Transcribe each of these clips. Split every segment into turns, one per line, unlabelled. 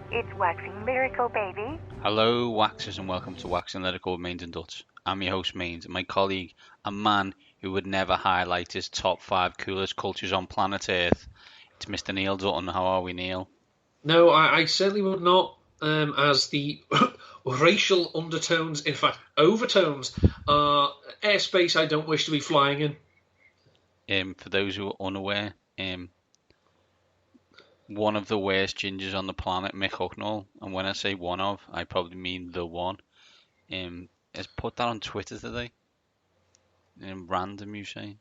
It's waxing lyrical, baby.
Hello, Waxers, and welcome to Waxing Lyrical with Mains and Dutch. I'm your host, Mains, and my colleague, a man who would never highlight his top 5 coolest cultures on planet Earth. It's Mr. Neil Dutton. How are we, Neil?
No, I certainly would not, as the racial undertones, in fact, overtones, are airspace I don't wish to be flying in.
For those who are unaware, one of the worst gingers on the planet, Mick Hucknall, and when I say one of, I probably mean the one, has put that on Twitter today. Random, you say?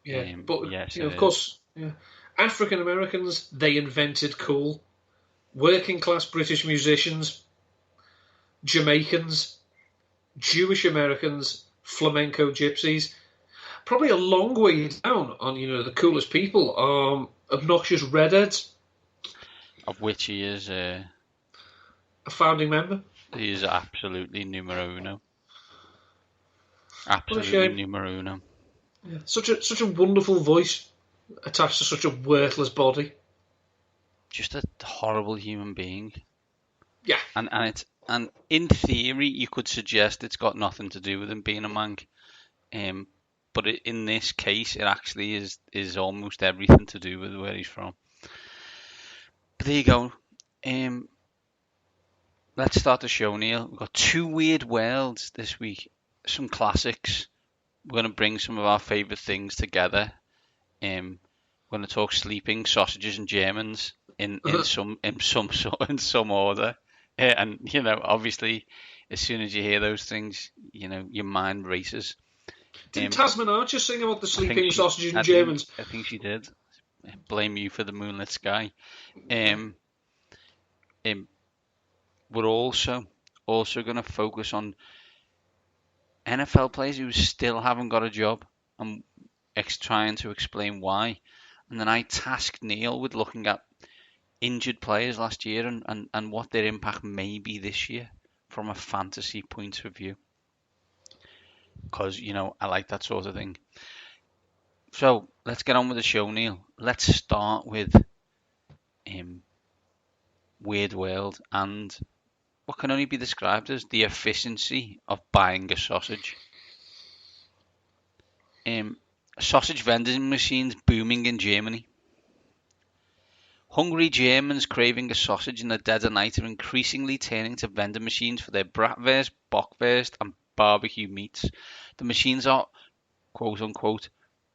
Yeah, but
Yes,
you know,
it
of
is.
course, yeah. African Americans, they invented cool. Working class British musicians, Jamaicans, Jewish Americans, flamenco gypsies. Probably a long way down on the coolest people are obnoxious redheads,
Of which
a founding member.
he is absolutely numero uno.
What a
Absolutely
shame.
numero uno.
Yeah. Such a wonderful voice attached to such a worthless body.
Just a horrible human being.
Yeah.
And in theory, you could suggest it's got nothing to do with him being a monk. But in this case, it actually is almost everything to do with where he's from. But there you go. Let's start the show, Neil. We've got 2 weird worlds this week. Some classics. We're going to bring some of our favourite things together. We're going to talk sleeping, sausages, and Germans in some order. And obviously, as soon as you hear those things, your mind races.
Didn't Tasman Archer sing about the
I think
sleeping
she,
sausages and
I think,
Germans?
I think she did. Blame you for the moonlit sky. Um, we're also going to focus on NFL players who still haven't got a job and trying to explain why. And then I tasked Neil with looking at injured players last year and what their impact may be this year from a fantasy point of view. Because, I like that sort of thing. So let's get on with the show, Neil. Let's start with Weird World and what can only be described as the efficiency of buying a sausage. Sausage vending machines booming in Germany. Hungry Germans craving a sausage in the dead of night are increasingly turning to vending machines for their bratwurst, bockwurst, and barbecue meats. The machines are, quote unquote,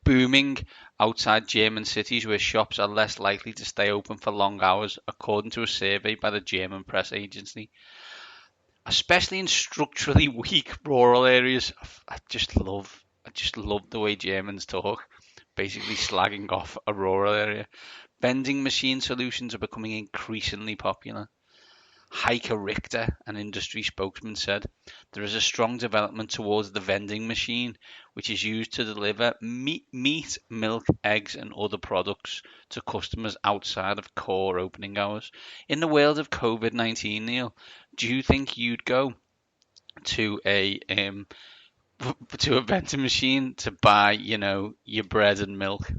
booming outside German cities where shops are less likely to stay open for long hours, according to a survey by the German press agency. Especially in structurally weak rural areas, I just love the way Germans talk, basically slagging off a rural area. Vending machine solutions are becoming increasingly popular. Heike Richter, an industry spokesman, said, "There is a strong development towards the vending machine, which is used to deliver meat, milk, eggs, and other products to customers outside of core opening hours." In the world of COVID-19, Neil, do you think you'd go to a vending machine to buy, your bread and milk?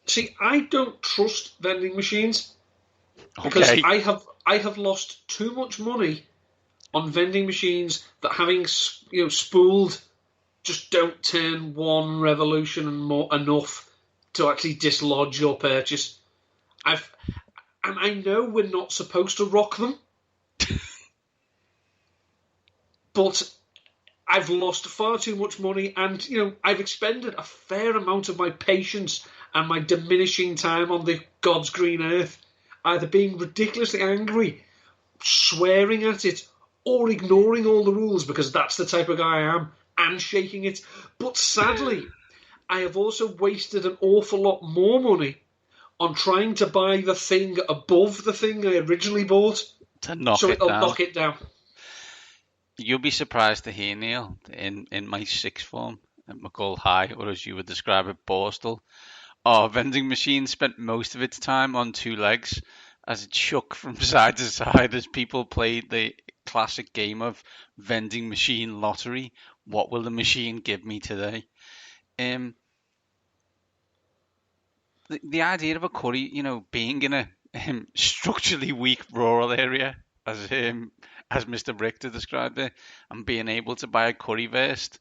See, I don't trust vending machines because
Okay.
I have lost too much money on vending machines that, having spooled, just don't turn one revolution and more enough to actually dislodge your purchase. And I know we're not supposed to rock them, but I've lost far too much money, and I've expended a fair amount of my patience and my diminishing time on the God's green earth, either being ridiculously angry, swearing at it, or ignoring all the rules because that's the type of guy I am, and shaking it. But sadly, I have also wasted an awful lot more money on trying to buy the thing above the thing I originally bought,
To knock
so
it
it'll
down.
knock it down.
You'll be surprised to hear, Neil, in my sixth form at McCall High, or as you would describe it, Borstal, our vending machine spent most of its time on 2 legs as it shook from side to side as people played the classic game of vending machine lottery. What will the machine give me today? The idea of a curry, being structurally weak rural area, as Mr. Richter described it, and being able to buy a currywurst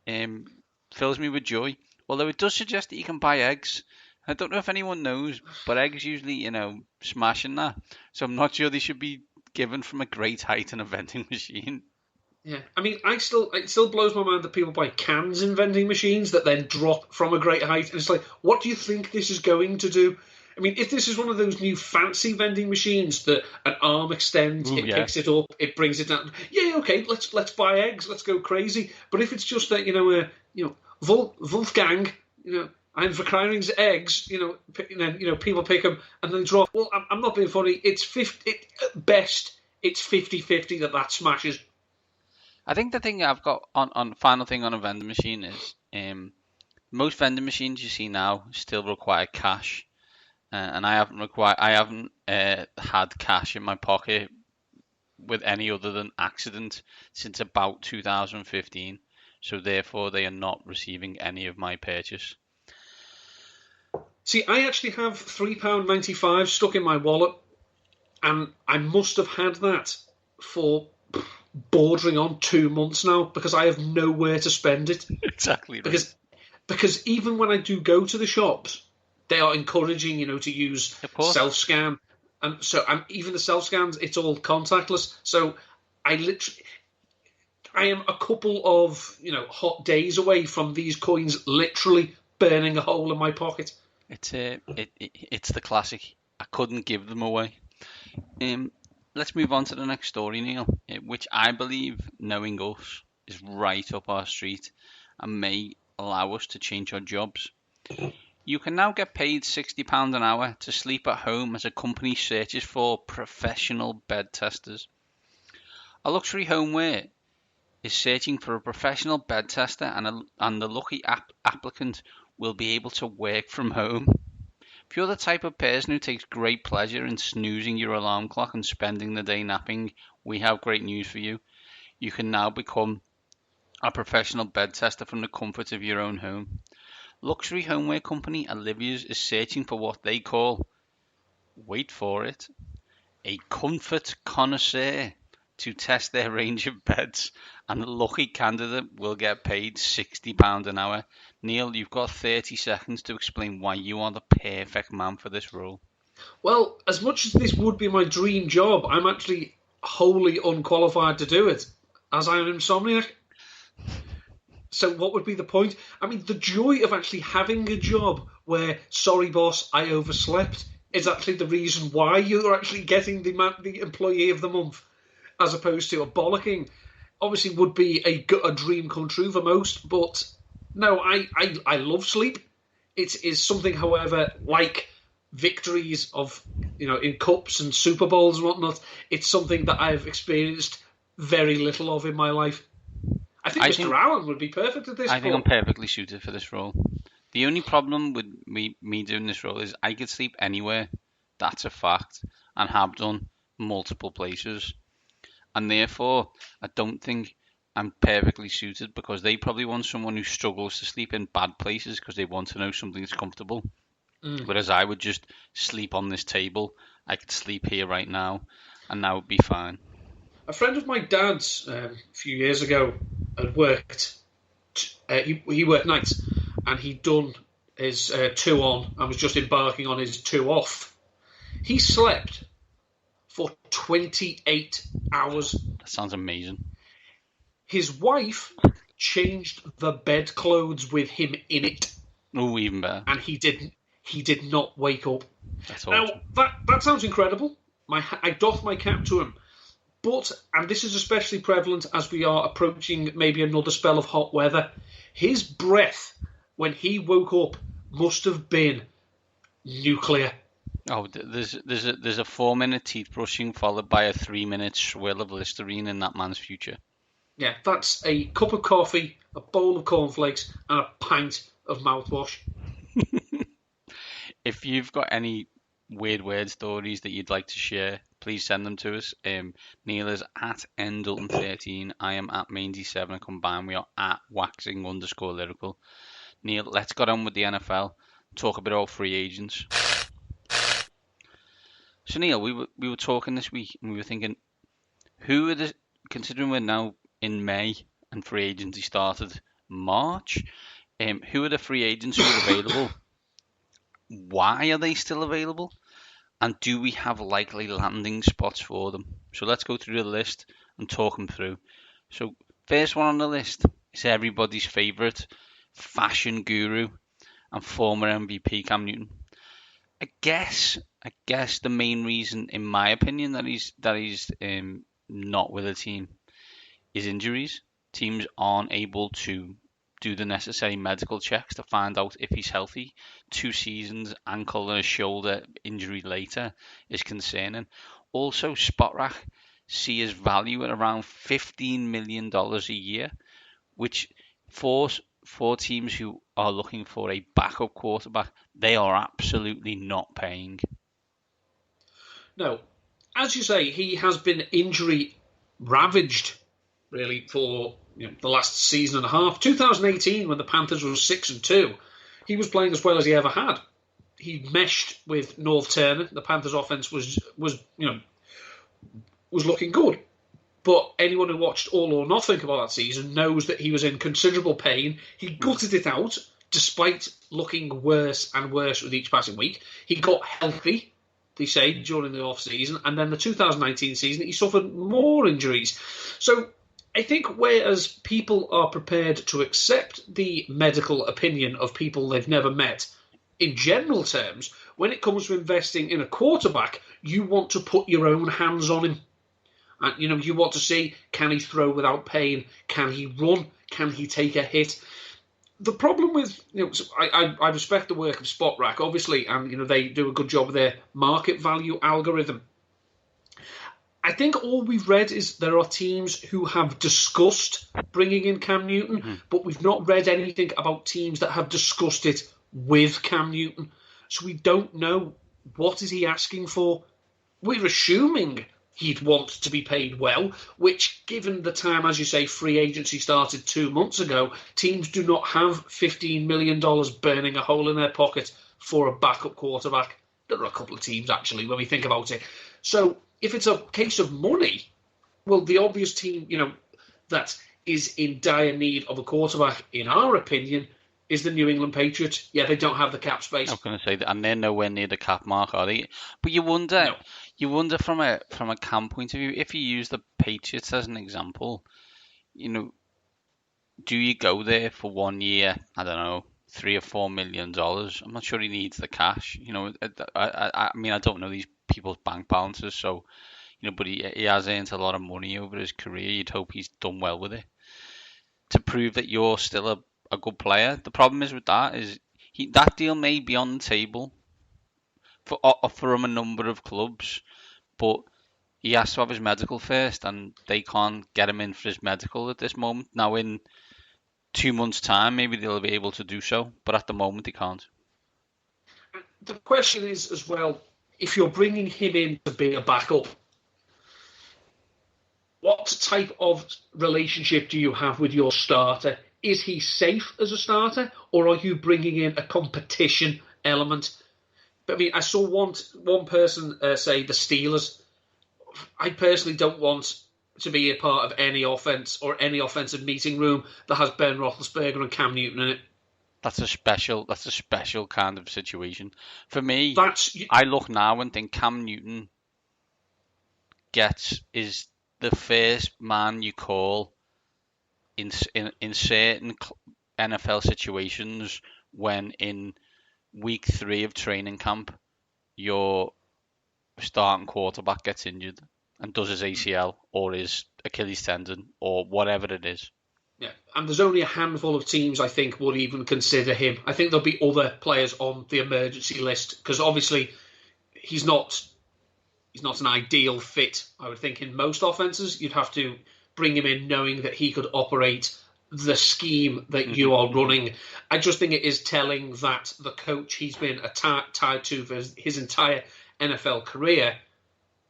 um, fills me with joy. Although it does suggest that you can buy eggs. I don't know if anyone knows, but eggs usually, smashing that. So I'm not sure they should be given from a great height in a vending machine.
Yeah, I mean, it still blows my mind that people buy cans in vending machines that then drop from a great height, and it's like, what do you think this is going to do? I mean, if this is one of those new fancy vending machines that an arm extends,
Ooh,
it
yeah.
picks it up, it brings it down. Yeah, okay, let's buy eggs, let's go crazy. But if it's just that Wolfgang, I'm verkleinerings eggs, people pick them and then drop. Well, I'm not being funny. It's 50 at best. It's 50-50 that smashes.
I think the thing I've got on final thing on a vending machine is most vending machines you see now still require cash, and I haven't had cash in my pocket with any other than accident since about 2015. So therefore, they are not receiving any of my purchase.
See, I actually have £3.95 stuck in my wallet, and I must have had that for bordering on 2 months now because I have nowhere to spend it.
Exactly right.
Because even when I do go to the shops, they are encouraging, to use self-scan. And so even the self-scans, it's all contactless. So I am a couple of, hot days away from these coins literally burning a hole in my pocket.
It's the classic. I couldn't give them away. Let's move on to the next story, Neil, which I believe, knowing us, is right up our street and may allow us to change our jobs. You can now get paid £60 an hour to sleep at home as a company searches for professional bed testers. A luxury homeware is searching for a professional bed tester, and the lucky applicant will be able to work from home. If you're the type of person who takes great pleasure in snoozing your alarm clock and spending the day napping, we have great news for you. You can now become a professional bed tester from the comfort of your own home. Luxury homeware company Olivia's is searching for what they call, wait for it, a comfort connoisseur to test their range of beds, and the lucky candidate will get paid £60 an hour. Neil, you've got 30 seconds to explain why you are the perfect man for this role.
Well, as much as this would be my dream job, I'm actually wholly unqualified to do it, as I am an insomniac. So what would be the point? I mean, the joy of actually having a job where, sorry boss, I overslept, is actually the reason why you're actually getting the employee of the month, as opposed to a bollocking. Obviously would be a dream come true for most, but no, I love sleep. It is something, however, like victories of, in cups and Super Bowls and whatnot, it's something that I've experienced very little of in my life. I think Mr. Allen would be perfect at this point.
I think I'm perfectly suited for this role. The only problem with me doing this role is I could sleep anywhere. That's a fact, and have done multiple places. And therefore, I don't think I'm perfectly suited, because they probably want someone who struggles to sleep in bad places because they want to know something's comfortable. Whereas I would just sleep on this table. I could sleep here right now, and that would be fine.
A friend of my dad's a few years ago had worked. He worked nights, and he'd done his 2 on and was just embarking on his 2 off. He slept for 28 hours.
That sounds amazing.
His wife changed the bedclothes with him in it.
Oh, even better.
And he did not wake up.
That's awesome.
Now, that sounds incredible. I doff my cap to him. But, and this is especially prevalent as we are approaching maybe another spell of hot weather, his breath when he woke up must have been nuclear.
Oh, there's a 4-minute teeth brushing followed by a 3-minute swirl of Listerine in that man's future.
Yeah, that's a cup of coffee, a bowl of cornflakes, and a pint of mouthwash.
If you've got any weird word stories that you'd like to share, please send them to us. Neil is at Ndulton13. I am at Mandy7, and combined we are at waxing_lyrical. Neil, let's get on with the NFL. Talk about all free agents. So Neil, we were talking this week and we were thinking, considering we're now in May and free agency started March, who are the free agents who are available? Why are they still available? And do we have likely landing spots for them? So let's go through the list and talk them through. So first one on the list is everybody's favourite fashion guru and former MVP Cam Newton. I guess the main reason, in my opinion, that he's not with a team is injuries. Teams aren't able to do the necessary medical checks to find out if he's healthy. 2 seasons, ankle and a shoulder injury later is concerning. Also, Spotrac see his value at around $15 million a year, which for teams who are looking for a backup quarterback, they are absolutely not paying.
No, as you say, he has been injury ravaged, really, for the last season and a half. 2018, when the Panthers were 6-2, he was playing as well as he ever had. He meshed with North Turner. The Panthers' offense was looking good. But anyone who watched All or Nothing about that season knows that he was in considerable pain. He gutted it out, despite looking worse and worse with each passing week. He got healthy, they say, during the off-season. And then the 2019 season, he suffered more injuries. So I think whereas people are prepared to accept the medical opinion of people they've never met, in general terms, when it comes to investing in a quarterback, you want to put your own hands on him. And, you want to see, can he throw without pain? Can he run? Can he take a hit? The problem with, I respect the work of Spotrac, obviously, and, they do a good job of their market value algorithm. I think all we've read is there are teams who have discussed bringing in Cam Newton, but we've not read anything about teams that have discussed it with Cam Newton. So we don't know, what is he asking for? We're assuming he'd want to be paid well, which, given the time, as you say, free agency started 2 months ago, teams do not have $15 million burning a hole in their pocket for a backup quarterback. There are a couple of teams, actually, when we think about it. So if it's a case of money, well, the obvious team, that is in dire need of a quarterback, in our opinion, is the New England Patriots. Yeah, they don't have the cap space.
I was going to say that, and they're nowhere near the cap mark, are they? But you wonder from a Cam point of view, if you use the Patriots as an example, do you go there for 1 year? I don't know, $3 or $4 million. I'm not sure he needs the cash. I mean, I don't know these people's bank balances, so but he has earned a lot of money over his career. You'd hope he's done well with it to prove that you're still a good player. The problem is with that is that deal may be on the table from a number of clubs, but he has to have his medical first, and they can't get him in for his medical at this moment. Now, in 2 months' time, maybe they'll be able to do so, but at the moment they can't.
The question is, as well, if you're bringing him in to be a backup, what type of relationship do you have with your starter? Is he safe as a starter, or are you bringing in a competition element? But I mean, I saw one person say the Steelers. I personally don't want to be a part of any offense or any offensive meeting room that has Ben Roethlisberger and Cam Newton in it.
That's a special kind of situation. For me, I look now and think Cam Newton is the first man you call in certain NFL situations when in week 3 of training camp your starting quarterback gets injured and does his ACL or his Achilles tendon or whatever it is.
Yeah, and there's only a handful of teams I think would even consider him. I think there'll be other players on the emergency list because obviously he's not an ideal fit. I would think in most offenses you'd have to bring him in knowing that he could operate the scheme that you are running. I just think it is telling that the coach he's been tied to for his entire NFL career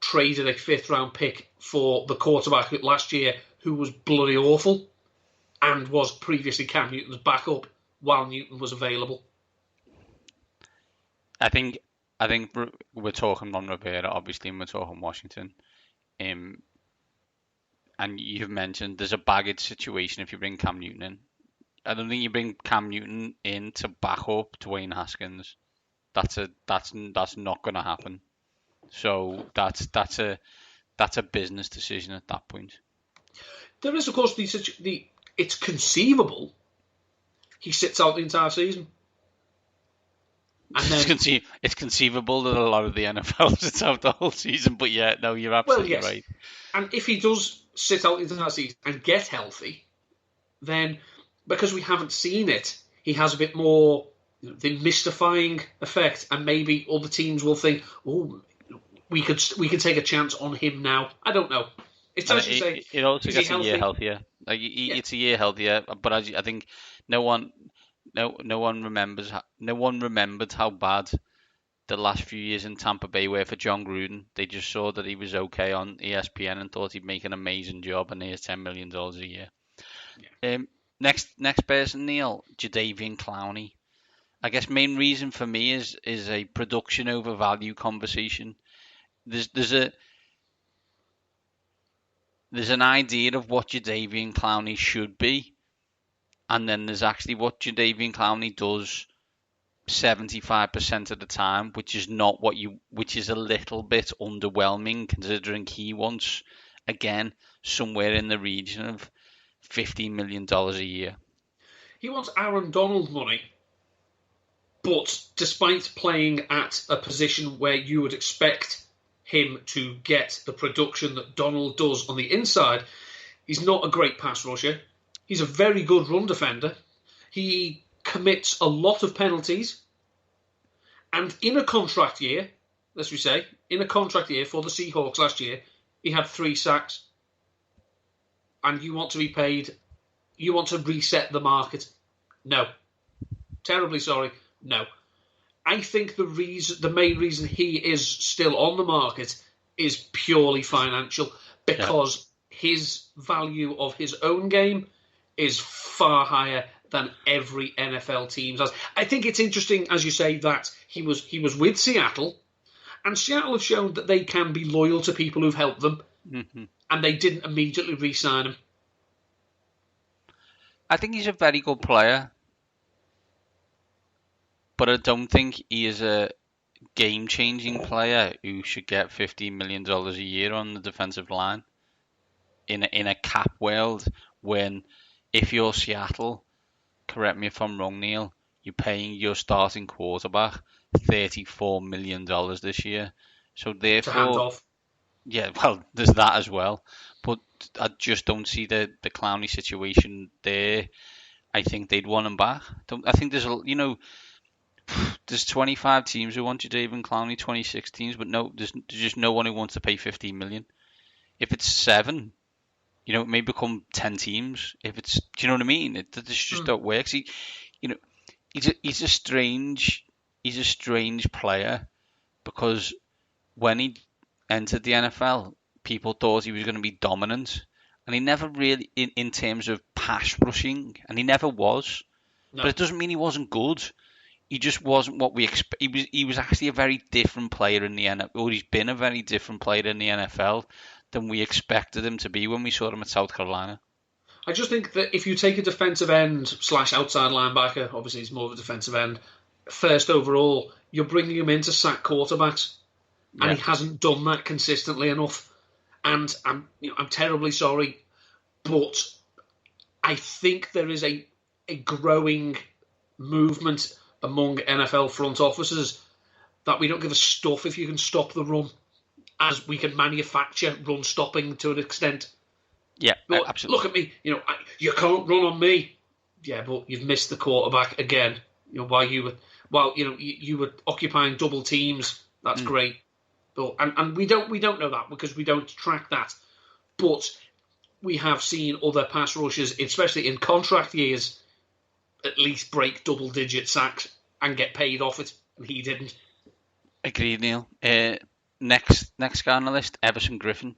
traded a 5th-round pick for the quarterback last year who was bloody awful and was previously Cam Newton's backup while Newton was available.
I think I think we're talking Ron Rivera, obviously, and we're talking Washington. Um, and you've mentioned there's a baggage situation if you bring Cam Newton in. I don't think you bring Cam Newton in to back up Dwayne Haskins. That's not going to happen. So that's a business decision at that point.
There is, of course, it's conceivable he sits out the entire season. And then,
it's conceivable that a lot of the NFL sits out the whole season, but yeah, no, you're absolutely right.
And if he does sit out the entire season and get healthy, then because we haven't seen it, he has a bit more the mystifying effect, and maybe other teams will think, "Oh, we could take a chance on him now." I don't know. It's as you say.
It also gets a year healthier. Like it's a year healthier, but I think no one remembers how bad the last few years in Tampa Bay were for John Gruden. They just saw that he was okay on ESPN and thought he'd make an amazing job, and here's $10 million a year. Yeah. Next person, Neil, Jadeveon Clowney. I guess main reason for me is a production over value conversation. There's an idea of what Jadeveon Clowney should be, and then there's actually what Jadeveon Clowney does 75% of the time, which is a little bit underwhelming considering he wants, again, somewhere in the region of $15 million a year.
He wants Aaron Donald money, but despite playing at a position where you would expect him to get the production that Donald does on the inside, he's not a great pass rusher. He's a very good run defender. He commits a lot of penalties. And in a contract year, for the Seahawks last year, he had 3 sacks. And you want to be paid, you want to reset the market. No. Terribly sorry. No. I think the main reason he is still on the market is purely financial, because his value of his own game is far higher than every NFL team's has. I think it's interesting, as you say, that he was with Seattle, and Seattle have shown that they can be loyal to people who've helped them, and they didn't immediately re-sign him.
I think he's a very good player, but I don't think he is a game-changing player who should get $15 million a year on the defensive line in a cap world, when if you're Seattle, correct me if I'm wrong, Neil, you're paying your starting quarterback $34 million this year. So therefore,
to hand off.
Yeah, well, there's that as well. But I just don't see the Clowney situation there. I think they'd want him back. I think there's 25 teams who want Jadeveon Clowney, 26 teams, but no, there's just no one who wants to pay $15 million. If it's 7, it may become 10 teams. If it's, do you know what I mean? It just don't work. He's a strange player, because when he entered the NFL, people thought he was going to be dominant, and he never really, in terms of pass rushing, and he never was. No. But it doesn't mean he wasn't good. He just wasn't what we expect. He was actually a very different player in the NFL, or he's been a very different player in the NFL than we expected him to be when we saw him at South Carolina.
I just think that if you take a defensive end / outside linebacker, obviously he's more of a defensive end, first overall, you're bringing him in to sack quarterbacks, and he hasn't done that consistently enough. And I'm terribly sorry, but I think there is a growing movement among NFL front offices that we don't give a stuff if you can stop the run, as we can manufacture run stopping to an extent.
Yeah,
but
absolutely.
Look at me, you can't run on me. Yeah, but you've missed the quarterback again. While you were occupying double teams. That's great. But and we don't know that because we don't track that. But we have seen other pass rushers, especially in contract years, at least break double-digit sacks and get paid off it, and he didn't.
Agreed, Neil. Next guy on the list, Everson Griffin,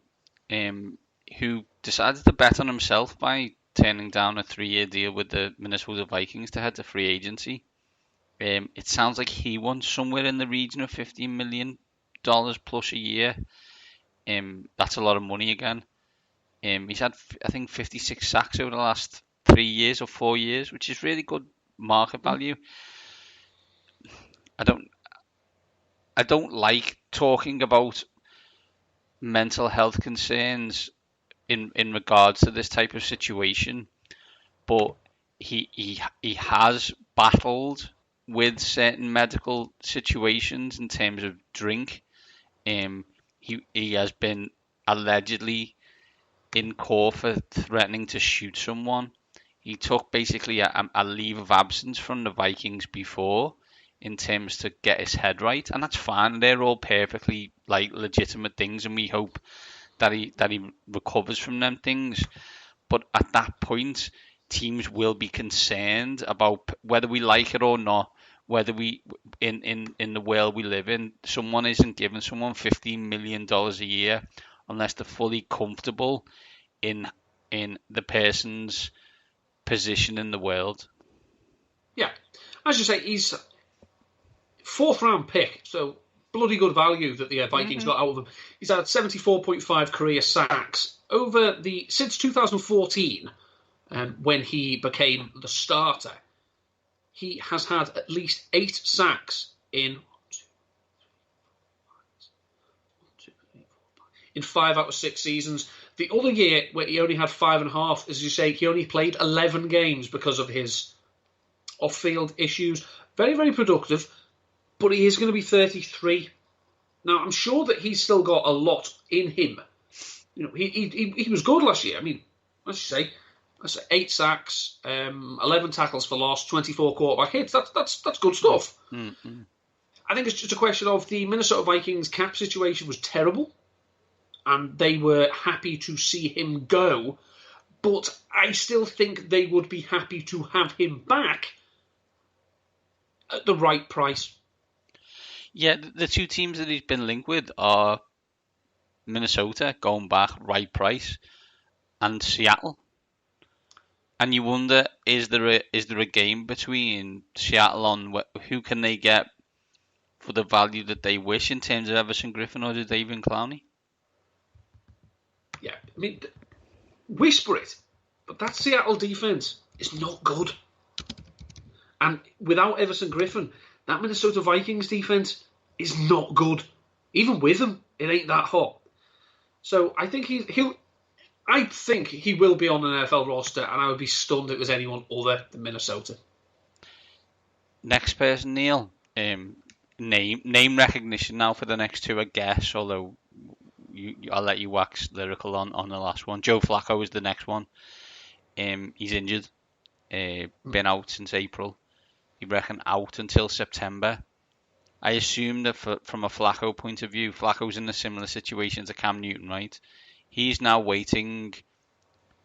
who decided to bet on himself by turning down a 3-year deal with the Minnesota Vikings to head to free agency. It sounds like he wants somewhere in the region of $15 million plus a year. That's a lot of money again. He's had, I think, 56 sacks over the last 3 years or 4 years, which is really good market value. I don't like talking about mental health concerns in regards to this type of situation, but he has battled with certain medical situations in terms of drink. He has been allegedly in court for threatening to shoot someone. He took basically a leave of absence from the Vikings before in terms to get his head right, and that's fine. They're all perfectly legitimate things, and we hope that he recovers from them things. But at that point, teams will be concerned about whether we like it or not. Whether we in the world we live in, someone isn't giving someone $15 million a year unless they're fully comfortable in the person's position in the world.
Yeah, as you say, he's fourth round pick, so bloody good value that the Vikings got out of him. He's had 74.5 career sacks since 2014, when he became the starter. He has had at least 8 sacks in 5 out of 6 seasons. The other year, where he only had 5.5, as you say, he only played 11 games because of his off-field issues. Very, very productive, but he is going to be 33. Now, I'm sure that he's still got a lot in him. You know, he was good last year. I mean, let's say 8 sacks, 11 tackles for loss, 24 quarterback hits. That's good stuff. Mm-hmm. I think it's just a question of the Minnesota Vikings cap situation was terrible, and they were happy to see him go, but I still think they would be happy to have him back at the right price.
Yeah, the two teams that he's been linked with are Minnesota, going back, right price, and Seattle. And you wonder, is there a game between Seattle on who can they get for the value that they wish in terms of Everson Griffin or David Clowney?
Yeah, I mean, whisper it, but that Seattle defense is not good. And without Everson Griffin, that Minnesota Vikings defense is not good. Even with him, it ain't that hot. So I think I think he will be on an NFL roster, and I would be stunned if it was anyone other than Minnesota.
Next person, Neil. Name recognition now for the next two, I guess, although I'll let you wax lyrical on the last one. Joe Flacco is the next one. He's injured. Been out since April. You reckon out until September? I assume that from a Flacco point of view, Flacco's in a similar situation to Cam Newton, right? He's now waiting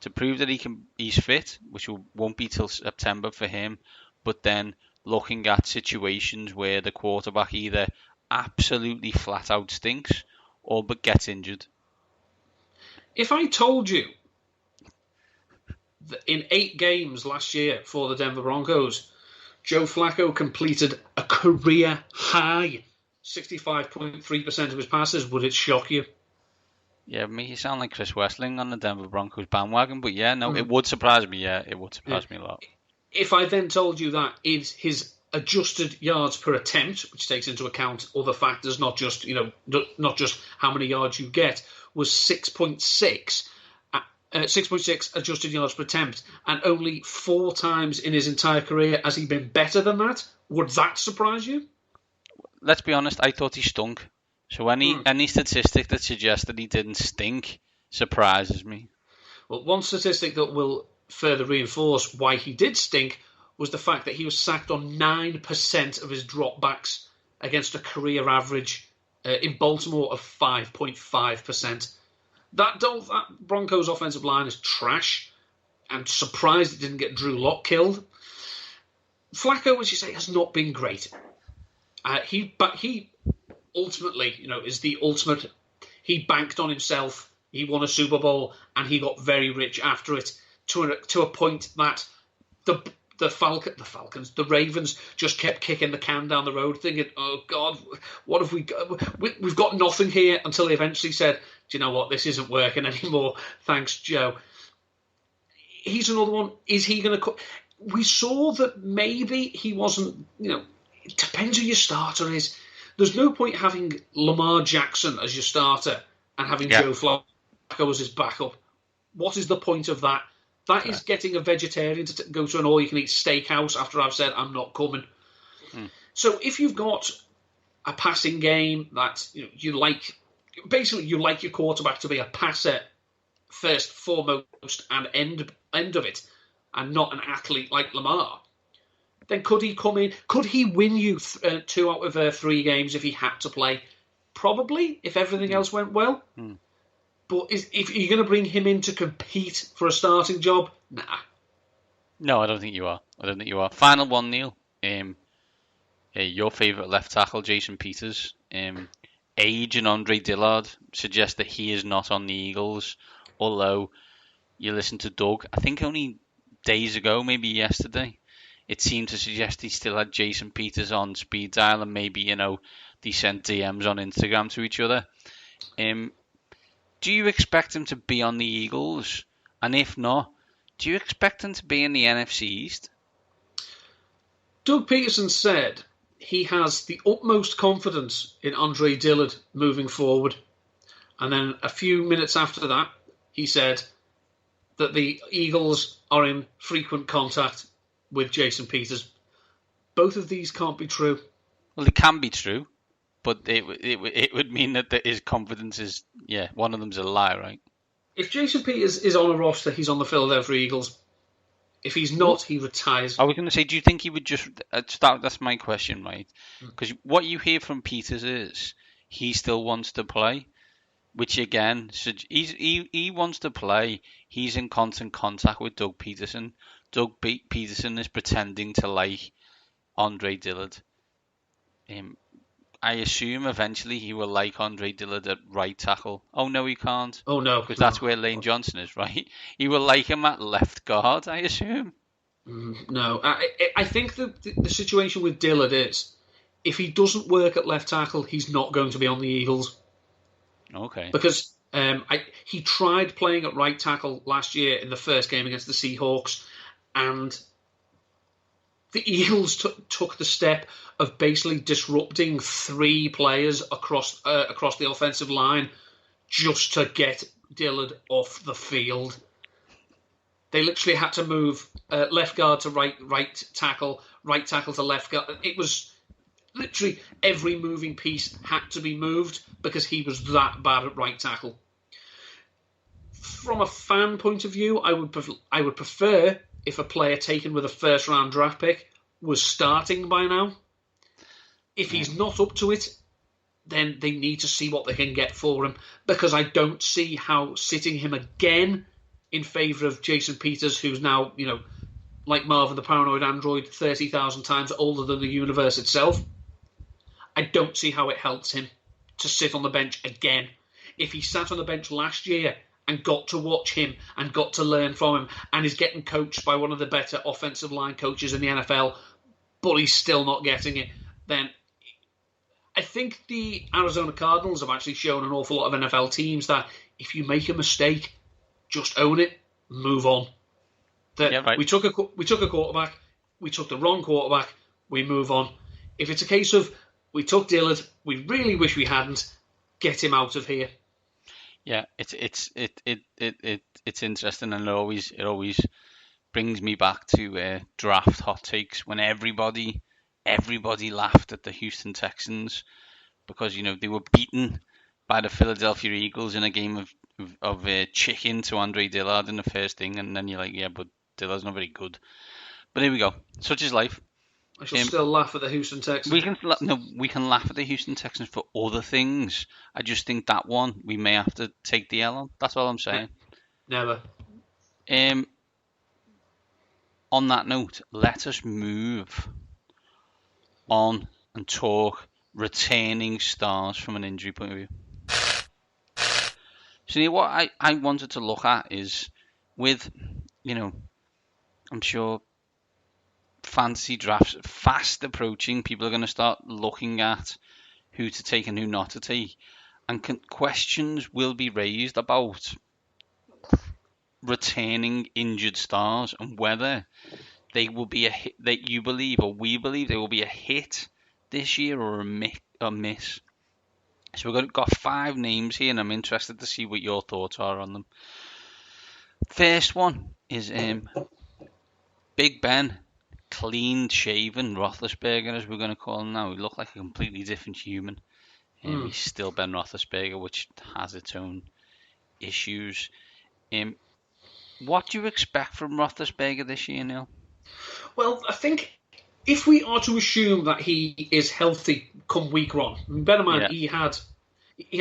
to prove that he's fit, which won't be till September for him, but then looking at situations where the quarterback either absolutely flat out stinks or but gets injured.
If I told you that in 8 games last year for the Denver Broncos, Joe Flacco completed a career high 65.3% of his passes, would it shock you?
Yeah, make you sound like Chris Wessling on the Denver Broncos bandwagon, but yeah, no, it would surprise me. Yeah, it would surprise me a lot.
If I then told you that his adjusted yards per attempt, which takes into account other factors, not just how many yards you get, was 6.6 adjusted yards per attempt, and only 4 times in his entire career has he been better than that, would that surprise you?
Let's be honest, I thought he stunk. So any statistic that suggests that he didn't stink surprises me.
Well, one statistic that will further reinforce why he did stink was the fact that he was sacked on 9% of his dropbacks against a career average in Baltimore of 5.5%. That Broncos offensive line is trash. I'm surprised it didn't get Drew Lock killed. Flacco, as you say, has not been great. He ultimately, is the ultimate. He banked on himself. He won a Super Bowl, and he got very rich after it to a point that the the Falcons, the Ravens just kept kicking the can down the road, thinking, "Oh God, what have we got? We've got nothing here." Until they eventually said, "Do you know what? This isn't working anymore. Thanks, Joe." He's another one. Is he going to? We saw that maybe he wasn't. It depends who your starter is. There's no point having Lamar Jackson as your starter and having Joe Flacco as his backup. What is the point of that? That is getting a vegetarian to go to an all-you-can-eat steakhouse after I've said I'm not coming. So if you've got a passing game that you like, basically you like your quarterback to be a passer first, foremost, and end of it, and not an athlete like Lamar, then could he come in? Could he win you 2 out of 3 games if he had to play? Probably, if everything else went well. But if you're going to bring him in to compete for a starting job, nah.
No, I don't think you are. Final one, Neil. Your favourite left tackle, Jason Peters. Age and Andre Dillard suggest that he is not on the Eagles. Although you listen to Doug, I think only days ago, maybe yesterday, it seemed to suggest he still had Jason Peters on speed dial, and maybe they sent DMs on Instagram to each other. Do you expect him to be on the Eagles? And if not, do you expect him to be in the NFC East?
Doug Peterson said he has the utmost confidence in Andre Dillard moving forward. And then a few minutes after that, he said that the Eagles are in frequent contact with Jason Peters. Both of these can't be true.
Well, it can be true. But it would mean that his confidence is, one of them's a lie, right? If
Jason Peters is on a roster, he's on the Philadelphia Eagles. If he's not, he retires.
I was going to say, do you think he would just start? That's my question, right? Because what you hear from Peters is he still wants to play, which again, he wants to play. He's in constant contact with Doug Peterson. Doug Peterson is pretending to like Andre Dillard. I assume eventually he will like Andre Dillard at right tackle. Oh, no, he can't.
Oh, no.
Because that's where Lane Johnson is, right? He will like him at left guard, I assume.
No. I think the situation with Dillard is, if he doesn't work at left tackle, he's not going to be on the Eagles.
Okay.
Because he tried playing at right tackle last year in the first game against the Seahawks, and the Eagles took the step of basically disrupting 3 players across the offensive line just to get Dillard off the field. They literally had to move left guard to right tackle to left guard. It was literally every moving piece had to be moved because he was that bad at right tackle. From a fan point of view, I would prefer if a player taken with a first round draft pick was starting by now. If he's not up to it, then they need to see what they can get for him, because I don't see how sitting him again in favour of Jason Peters, who's now, like Marvin the Paranoid Android, 30,000 times older than the universe itself. I don't see how it helps him to sit on the bench again. If he sat on the bench last year and got to watch him and got to learn from him and is getting coached by one of the better offensive line coaches in the NFL, but he's still not getting it, then I think the Arizona Cardinals have actually shown an awful lot of NFL teams that if you make a mistake, just own it, move on. Right. We took a quarterback, we took the wrong quarterback, we move on. If it's a case of we took Dillard, we really wish we hadn't, get him out of here.
Yeah, it's interesting, and it always brings me back to draft hot takes when everybody laughed at the Houston Texans because they were beaten by the Philadelphia Eagles in a game of chicken to Andre Dillard in the first thing, and then you're like, yeah, but Dillard's not very good. But here we go. Such is life.
I shall still laugh at the Houston Texans.
We can laugh at the Houston Texans for other things. I just think that one we may have to take the L on. That's all I'm saying.
Never.
On that note, let us move on and talk retaining stars from an injury point of view. So what I wanted to look at is with, I'm sure fantasy drafts fast approaching, people are going to start looking at who to take and who not to take, and questions will be raised about retaining injured stars and whether they will be a hit, that you believe or we believe they will be a hit this year or a miss. So we've got 5 names here, and I'm interested to see what your thoughts are on them. First one is Big Ben, clean shaven Roethlisberger, as we're going to call him now. He looked like a completely different human. He's still Ben Roethlisberger, which has its own issues. What do you expect from Roethlisberger this year, Neil?
Well, I think if we are to assume that he is healthy come week 1, bear in mind he had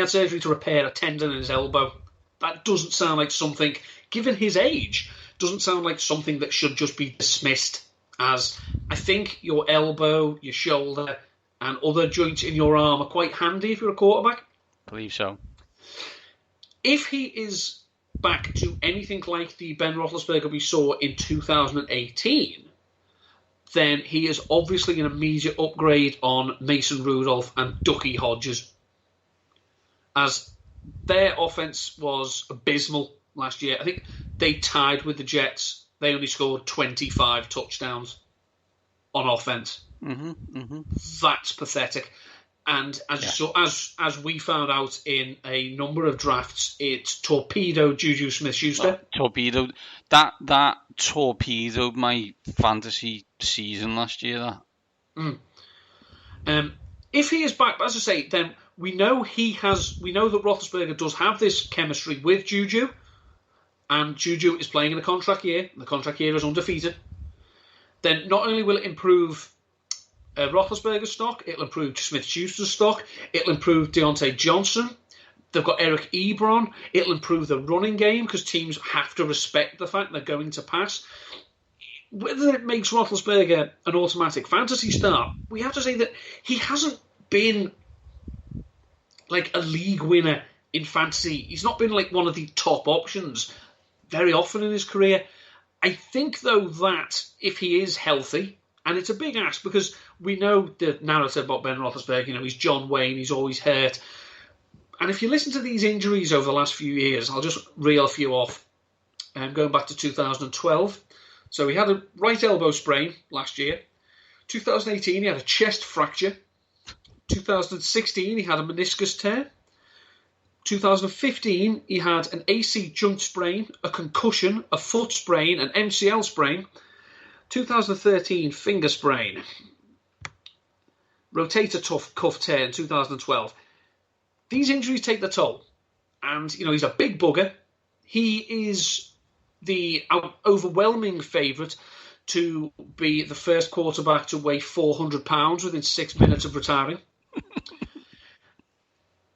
surgery to repair a tendon in his elbow. That doesn't sound like something, given his age, doesn't sound like something that should just be dismissed as, I think your elbow, your shoulder, and other joints in your arm are quite handy if you're a quarterback.
I believe so.
If he is back to anything like the Ben Roethlisberger we saw in 2018, then he is obviously an immediate upgrade on Mason Rudolph and Ducky Hodges, as their offense was abysmal last year. I think they tied with the Jets. They only scored 25 touchdowns on offense. That's pathetic. And as we found out in a number of drafts, it torpedoed Juju Smith-Schuster.
That torpedoed my fantasy season last year.
If he is back, as I say, then we know that Roethlisberger does have this chemistry with Juju, and Juju is playing in a contract year. The contract year is undefeated. Then not only will it improve Roethlisberger's stock, it'll improve Smith-Schuster's stock, it'll improve Deontay Johnson. They've got Eric Ebron. It'll improve the running game because teams have to respect the fact they're going to pass. Whether it makes Roethlisberger an automatic fantasy star, we have to say that he hasn't been like a league winner in fantasy. He's not been like one of the top options very often in his career. I think, though, that if he is healthy, and it's a big ask because we know the narrative about Ben Roethlisberger, he's John Wayne, he's always hurt. And if you listen to these injuries over the last few years, I'll just reel a few off. Going back to 2012. So he had a right elbow sprain last year. 2018, he had a chest fracture. 2016, he had a meniscus tear. 2015, he had an AC joint sprain, a concussion, a foot sprain, an MCL sprain. 2013, finger sprain. Rotator cuff tear in 2012. These injuries take the toll. And, he's a big bugger. He is the overwhelming favourite to be the first quarterback to weigh 400 pounds within 6 minutes of retiring.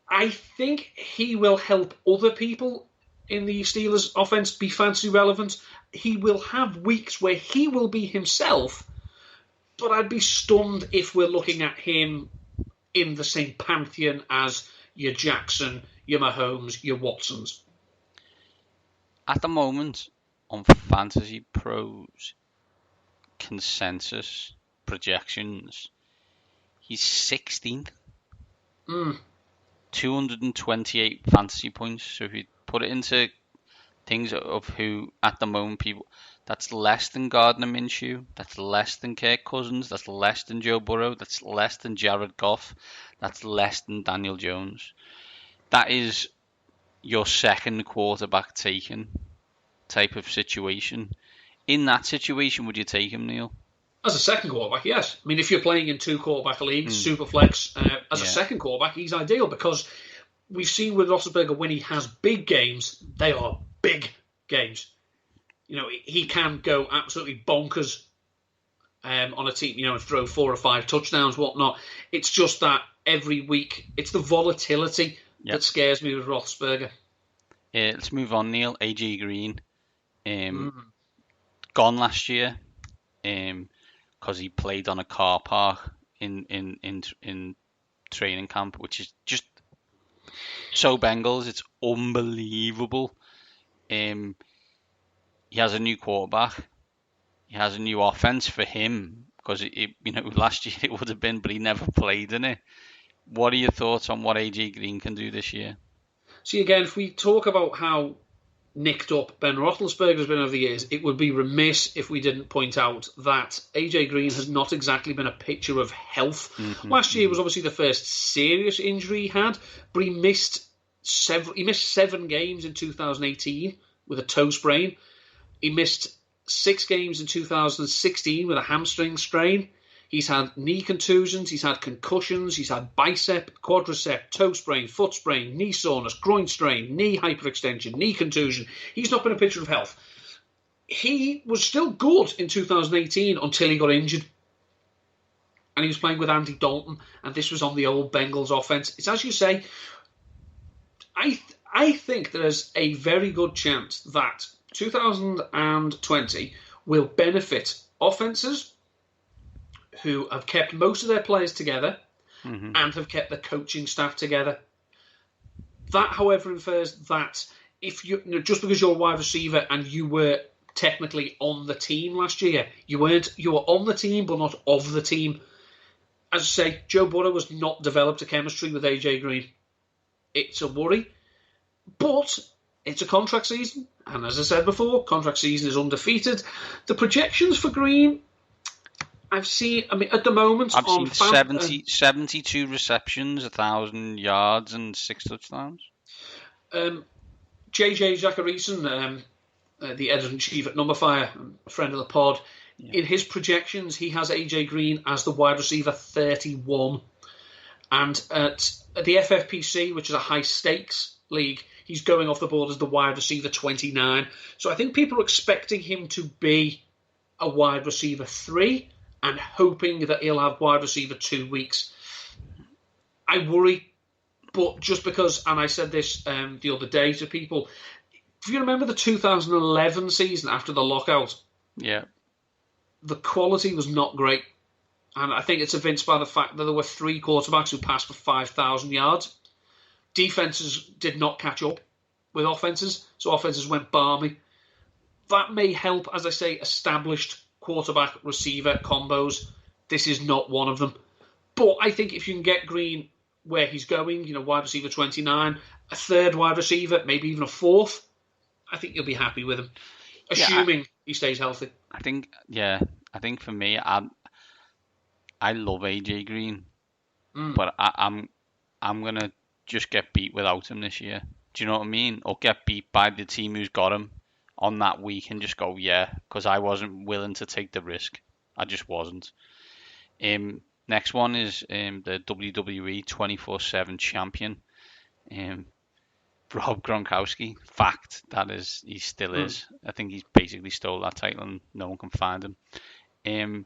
I think he will help other people in the Steelers' offense be fantasy relevant. He will have weeks where he will be himself, but I'd be stunned if we're looking at him in the same pantheon as your Jackson, your Mahomes, your Watsons.
At the moment, on Fantasy Pros consensus projections, he's 16th. 228 fantasy points. So if you put it into things of who at the moment people, that's less than Gardner Minshew, that's less than Kirk Cousins, that's less than Joe Burrow, that's less than Jared Goff, that's less than Daniel Jones. That is your second quarterback taken type of situation. In that situation, would you take him, Neil?
As a second quarterback, yes. I mean, if you're playing in 2 quarterback leagues, Superflex, as a second quarterback, he's ideal because we've seen with Roethlisberger when he has big games, they are big games. He can go absolutely bonkers on a team, and throw 4 or 5 touchdowns, whatnot. It's just that every week, it's the volatility that scares me with Roethlisberger.
Let's move on, Neil. AJ Green, gone last year. Because he played on a car park in training camp, which is just so Bengals. It's unbelievable. He has a new quarterback. he has a new offense for him because last year it would have been, but he never played in it. What are your thoughts on what AJ Green can do this year?
See, again, if we talk about how nicked up Ben Roethlisberger has been over the years, it would be remiss if we didn't point out that AJ Green has not exactly been a picture of health. Last year was obviously the first serious injury he had, but he missed 7 games in 2018 with a toe sprain. He missed 6 games in 2016 with a hamstring strain. He's had knee contusions, he's had concussions, he's had bicep, quadricep, toe sprain, foot sprain, knee soreness, groin strain, knee hyperextension, knee contusion. He's not been a picture of health. He was still good in 2018 until he got injured. And he was playing with Andy Dalton, and this was on the old Bengals offense. It's as you say, I think there's a very good chance that 2020 will benefit offenses who have kept most of their players together and have kept the coaching staff together. That, however, infers that if just because you're a wide receiver and you were technically on the team last year, you were on the team but not of the team. As I say, Joe Burrow has not developed a chemistry with AJ Green. It's a worry, but it's a contract season, and as I said before, contract season is undefeated. The projections for Green, I've seen, at the moment...
I've seen 72 receptions, 1,000 yards and 6 touchdowns. JJ
Zacharyson, the editor-in-chief at Numberfire, a friend of the pod, in his projections, he has AJ Green as the wide receiver 31. And at the FFPC, which is a high-stakes league, he's going off the board as the wide receiver 29. So I think people are expecting him to be a wide receiver 3 and hoping that he'll have wide receiver 2 weeks. I worry, but just because, and I said this the other day to people, if you remember the 2011 season after the lockout, the quality was not great. And I think it's evinced by the fact that there were 3 quarterbacks who passed for 5,000 yards. Defenses did not catch up with offenses, so offenses went balmy. That may help, as I say, established quarterback-receiver combos. This is not one of them. But I think if you can get Green where he's going, wide receiver 29, a third wide receiver, maybe even a fourth, I think you'll be happy with him, assuming he stays healthy.
I think for me, I love AJ Green, but I'm going to just get beat without him this year. Do you know what I mean? Or get beat by the team who's got him on that week and just go, because I wasn't willing to take the risk. I just wasn't. Next one is the WWE 24/7 champion, Rob Gronkowski. Fact, that is, he still is. I think he's basically stole that title and no one can find him.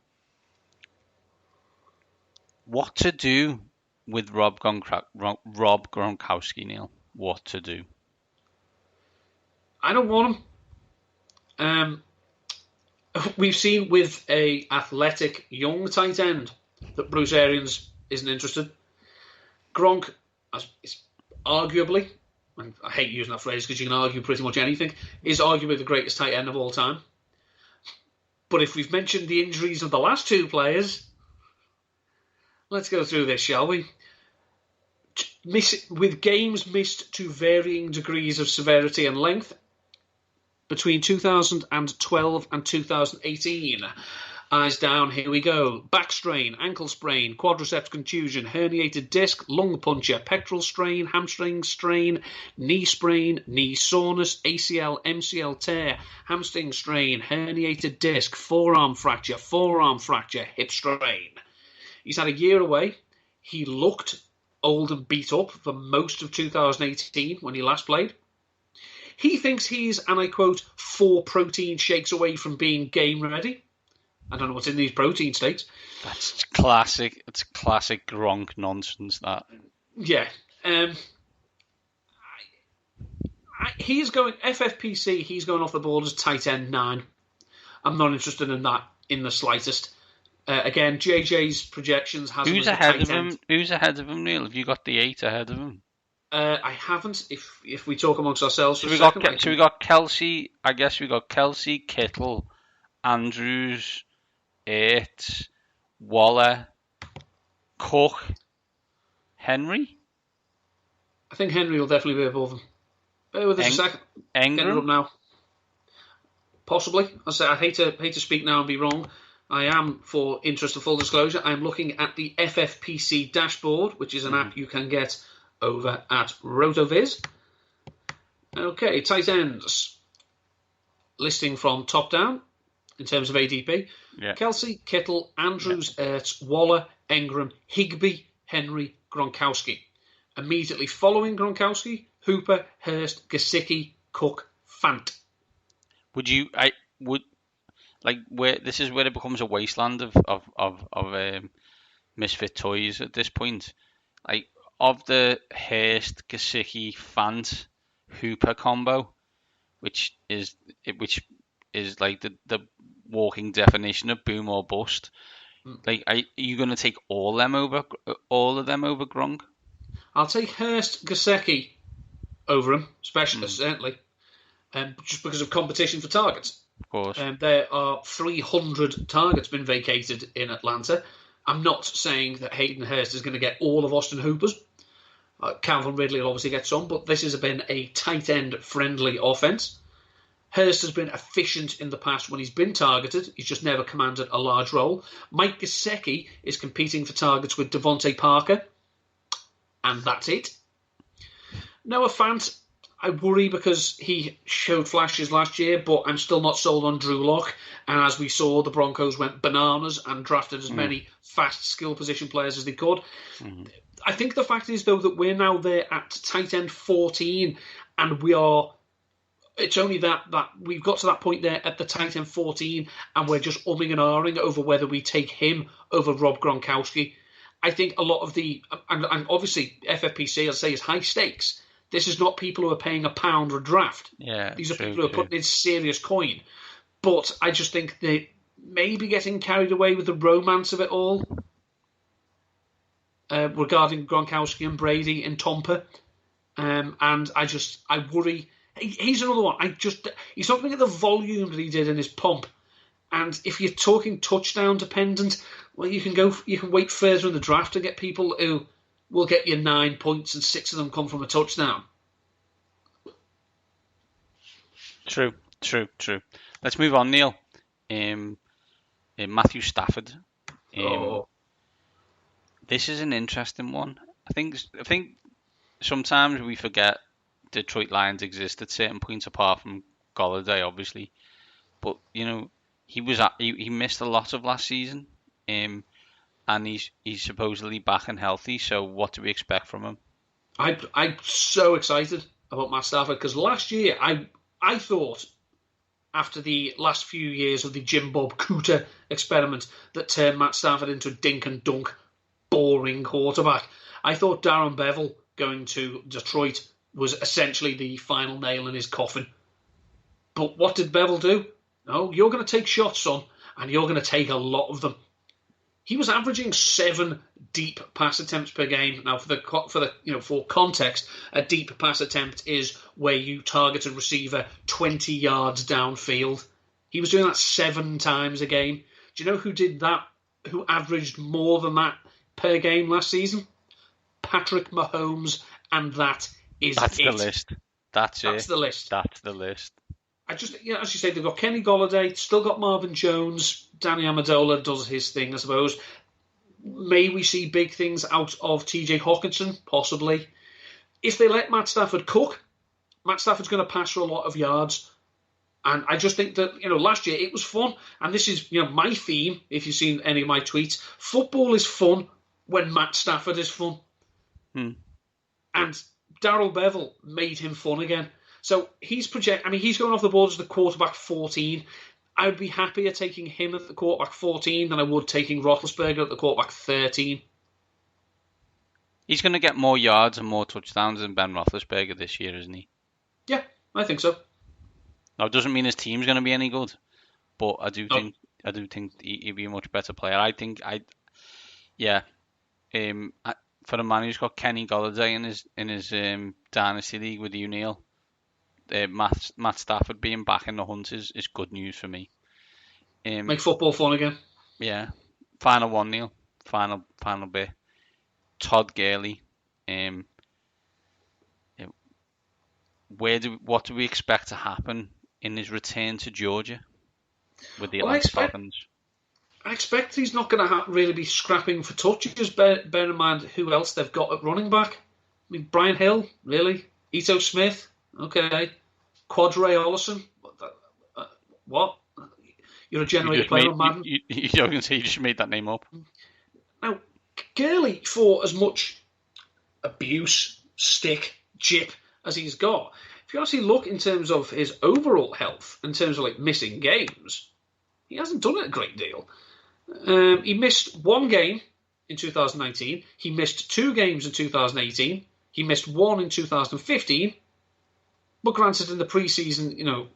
What to do with Rob Gronkowski, Neil? What to do?
I don't want him. We've seen with a athletic young tight end that Bruce Arians isn't interested. Gronk is arguably, and I hate using that phrase because you can argue pretty much anything, is arguably the greatest tight end of all time. But if we've mentioned the injuries of the last 2 players, let's go through this, shall we? With games missed to varying degrees of severity and length, between 2012 and 2018. Eyes down, here we go. Back strain, ankle sprain, quadriceps contusion, herniated disc, lung puncture, pectoral strain, hamstring strain, knee sprain, knee soreness, ACL, MCL tear, hamstring strain, herniated disc, forearm fracture, hip strain. He's had a year away. He looked old and beat up for most of 2018 when he last played. He thinks he's, and I quote, 4 protein shakes away from being game ready. I don't know what's in these protein shakes.
That's classic. It's classic Gronk nonsense, that.
Yeah. He's going, FFPC, he's going off the board as tight end 9. I'm not interested in that in the slightest. Again, JJ's projections has
Who's ahead of him? Who's ahead of him, Neil? Have you got the 8 ahead of him?
I haven't. If we talk amongst ourselves for
we
a second.
We got Kelsey. I guess we got Kelsey, Kittle, Andrews, Ertz, Waller, Cook, Henry,
I think Henry will definitely be above him. Bear with us a second. Getting it up
Engram.
now. Possibly. I hate to speak now and be wrong. I am, for interest of full disclosure, I am looking at the FFPC dashboard, which is an app you can get over at RotoViz. Okay, tight ends. Listing from top down in terms of ADP.
Yeah.
Kelsey, Kittle, Andrews, Ertz, Waller, Engram, Higbee, Henry, Gronkowski. Immediately following Gronkowski, Hooper, Hurst, Gesicki, Cook, Fant.
Where this is where it becomes a wasteland of misfit toys at this point. Like, of the Hurst, Gesicki, Fant, Hooper combo, which is like the walking definition of boom or bust. Like, are you going to take all of them over Gronk?
I'll take Hurst, Gesicki over him, especially certainly, just because of competition for targets.
Of course.
There are 300 targets been vacated in Atlanta. I'm not saying that Hayden Hurst is going to get all of Austin Hooper's. Calvin Ridley will obviously get some, but this has been a tight end friendly offense. Hurst has been efficient in the past when he's been targeted. He's just never commanded a large role. Mike Gesicki is competing for targets with Devontae Parker, and that's it. Noah Fant, I worry because he showed flashes last year, but I'm still not sold on Drew Lock. And as we saw, the Broncos went bananas and drafted as many fast skill position players as they could. I think the fact is, though, that we're now there at tight end 14, and it's only that we've got to that point there at the tight end 14, and we're just umming and ahhing over whether we take him over Rob Gronkowski. I think a lot of and obviously FFPC, as I say, is high stakes. This is not people who are paying £1 a draft.
Yeah,
these are people who are putting in serious coin. But I just think they may be getting carried away with the romance of it all regarding Gronkowski and Brady and Tompa. And I worry. He's another one. He's not going to get the volume that he did in his pomp. And if you're talking touchdown dependent, well, you can wait further in the draft to get people who will get you 9 points and 6 of them come from a touchdown.
True. Let's move on, Neil. Matthew Stafford. This is an interesting one. I think sometimes we forget Detroit Lions exist at certain points, apart from Golladay, obviously. But he missed a lot of last season. And he's supposedly back and healthy. So what do we expect from him?
I'm so excited about Matt Stafford because last year I thought, after the last few years of the Jim Bob Cooter experiment that turned Matt Stafford into a dink and dunk, boring quarterback, I thought Darren Bevel going to Detroit was essentially the final nail in his coffin. But what did Bevel do? No, you're going to take shots, son, and you're going to take a lot of them. He was averaging 7 deep pass attempts per game. Now, for context, a deep pass attempt is where you target a receiver 20 yards downfield. He was doing that 7 times a game. Do you know who did that? Who averaged more than that per game last season? Patrick Mahomes, and that's
the list. That's
the list.
That's the list.
I just, as you say, they've got Kenny Golladay, still got Marvin Jones. Danny Amendola does his thing, I suppose. May we see big things out of TJ Hawkinson? Possibly. If they let Matt Stafford cook, Matt Stafford's going to pass for a lot of yards. And I just think that, last year it was fun. And this is, my theme, if you've seen any of my tweets. Football is fun when Matt Stafford is fun. And Darrell Bevel made him fun again. So he's he's going off the board as the quarterback 14. I would be happier taking him at the quarterback 14 than I would taking Roethlisberger at the quarterback 13.
He's going to get more yards and more touchdowns than Ben Roethlisberger this year, isn't he?
Yeah, I think so.
Now, it doesn't mean his team's going to be any good, but I do think he'd be a much better player. For a man who's got Kenny Golladay in his dynasty league with you, Neil, Matt Stafford being back in the hunt is good news for me.
Make football fun again.
Yeah. Final one, Neil. Final bit. Todd Gurley. What do we expect to happen in his return to Georgia with the Atlanta Falcons?
I expect he's not going to really be scrapping for touches. Bear in mind who else they've got at running back. I mean, Brian Hill, really? Ito Smith, okay. Quadre Ollison, what? You're a generator player on Madden.
You're going to say you just made that name up.
Now, Gurley, for as much abuse, stick, jip as he's got, if you actually look in terms of his overall health, in terms of like missing games, he hasn't done it a great deal. He missed one game in 2019. He missed 2 games in 2018. He missed 1 in 2015. But granted, in the preseason,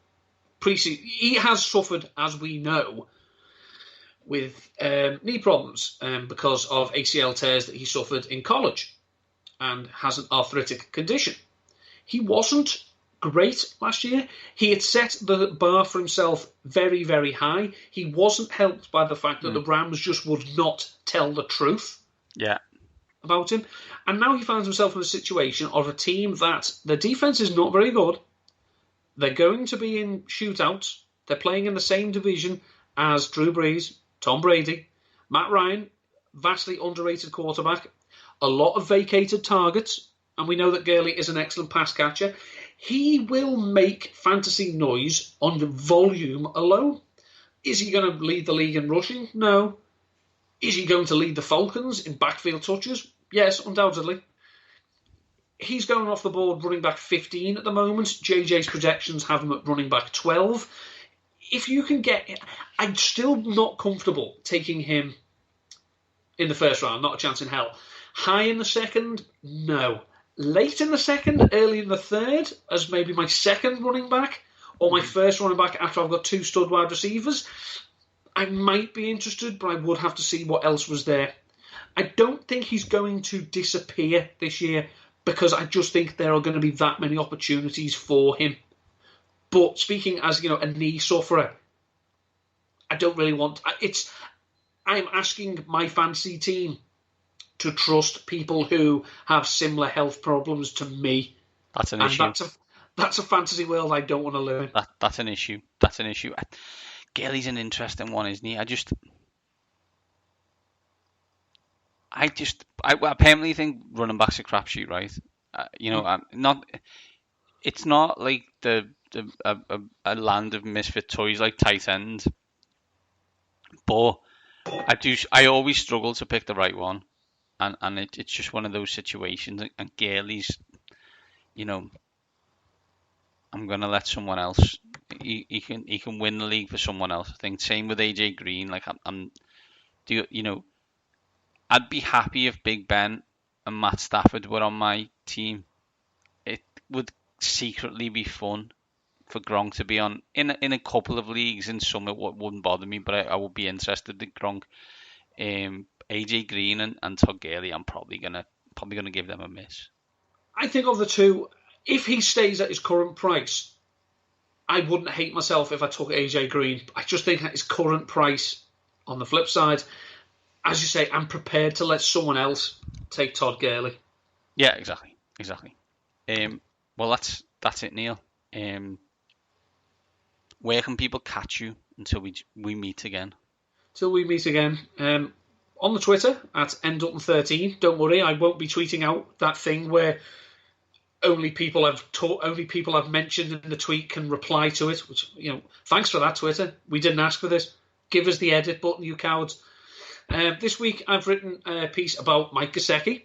he has suffered, as we know, with knee problems because of ACL tears that he suffered in college and has an arthritic condition. He wasn't great last year. He had set the bar for himself very, very high. He wasn't helped by the fact that the Rams just would not tell the truth about him. And now he finds himself in a situation of a team that the defense is not very good. They're going to be in shootouts. They're playing in the same division as Drew Brees, Tom Brady, Matt Ryan, vastly underrated quarterback, a lot of vacated targets, and we know that Gurley is an excellent pass catcher. He will make fantasy noise on the volume alone. Is he going to lead the league in rushing? No. Is he going to lead the Falcons in backfield touches? Yes, undoubtedly. He's going off the board running back 15 at the moment. JJ's projections have him at running back 12. If you can get... I'm still not comfortable taking him in the first round. Not a chance in hell. High in the second? No. Late in the second? Early in the third? As maybe my second running back? Or my first running back after I've got 2 stud wide receivers? I might be interested, but I would have to see what else was there. I don't think he's going to disappear this year, because I just think there are going to be that many opportunities for him. But speaking as, a knee sufferer, I don't really want... I'm asking my fantasy team to trust people who have similar health problems to me.
That's an issue.
That's a fantasy world I don't want to learn.
That's an issue. Gurley's an interesting one, isn't he? I apparently think running back's a crapshoot, right? I'm not. It's not like a land of misfit toys like tight end, but I always struggle to pick the right one, and it's just one of those situations. And Gurley's, I'm gonna let someone else. He can win the league for someone else. I think same with AJ Green. Like I'd be happy if Big Ben and Matt Stafford were on my team. It would secretly be fun for Gronk to be on in a couple of leagues. In some, it wouldn't bother me, but I would be interested in Gronk. AJ Green and Todd Gurley, I'm probably gonna give them a miss.
I think of the two, if he stays at his current price, I wouldn't hate myself if I took AJ Green. I just think at his current price, on the flip side, as you say, I'm prepared to let someone else take Todd Gurley.
Yeah, exactly. Well, that's it, Neil. Where can people catch you until we meet again?
Till we meet again. On the Twitter at ndutton13. Don't worry, I won't be tweeting out that thing where only people I've mentioned in the tweet can reply to it. Which, thanks for that, Twitter. We didn't ask for this. Give us the edit button, you cowards. This week I've written a piece about Mike Gesicki,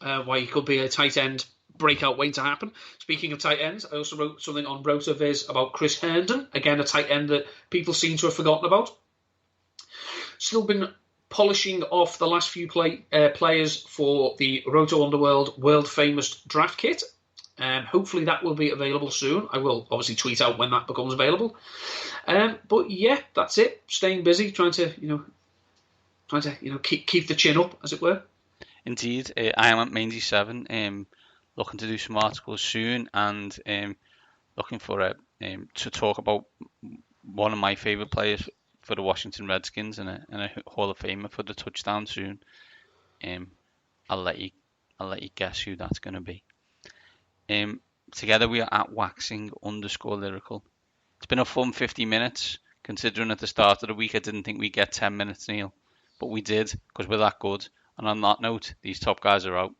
why he could be a tight end breakout waiting to happen. Speaking of tight ends, I also wrote something on RotoViz about Chris Herndon, again a tight end that people seem to have forgotten about. Still been polishing off the last few players for the Roto Underworld world famous draft kit. Hopefully that will be available soon. I will obviously tweet out when that becomes available. But yeah, that's it. Staying busy, trying to keep the chin up, as it were.
Indeed, I am at Mandy7, looking to do some articles soon, and looking for to talk about one of my favourite players for the Washington Redskins and a Hall of Famer for the touchdown soon. I'll let you guess who that's going to be. Together we are at waxing_lyrical. It's been a fun 50 minutes, considering at the start of the week I didn't think we'd get 10 minutes, Neil. But we did, because we're that good. And on that note, these top guys are out.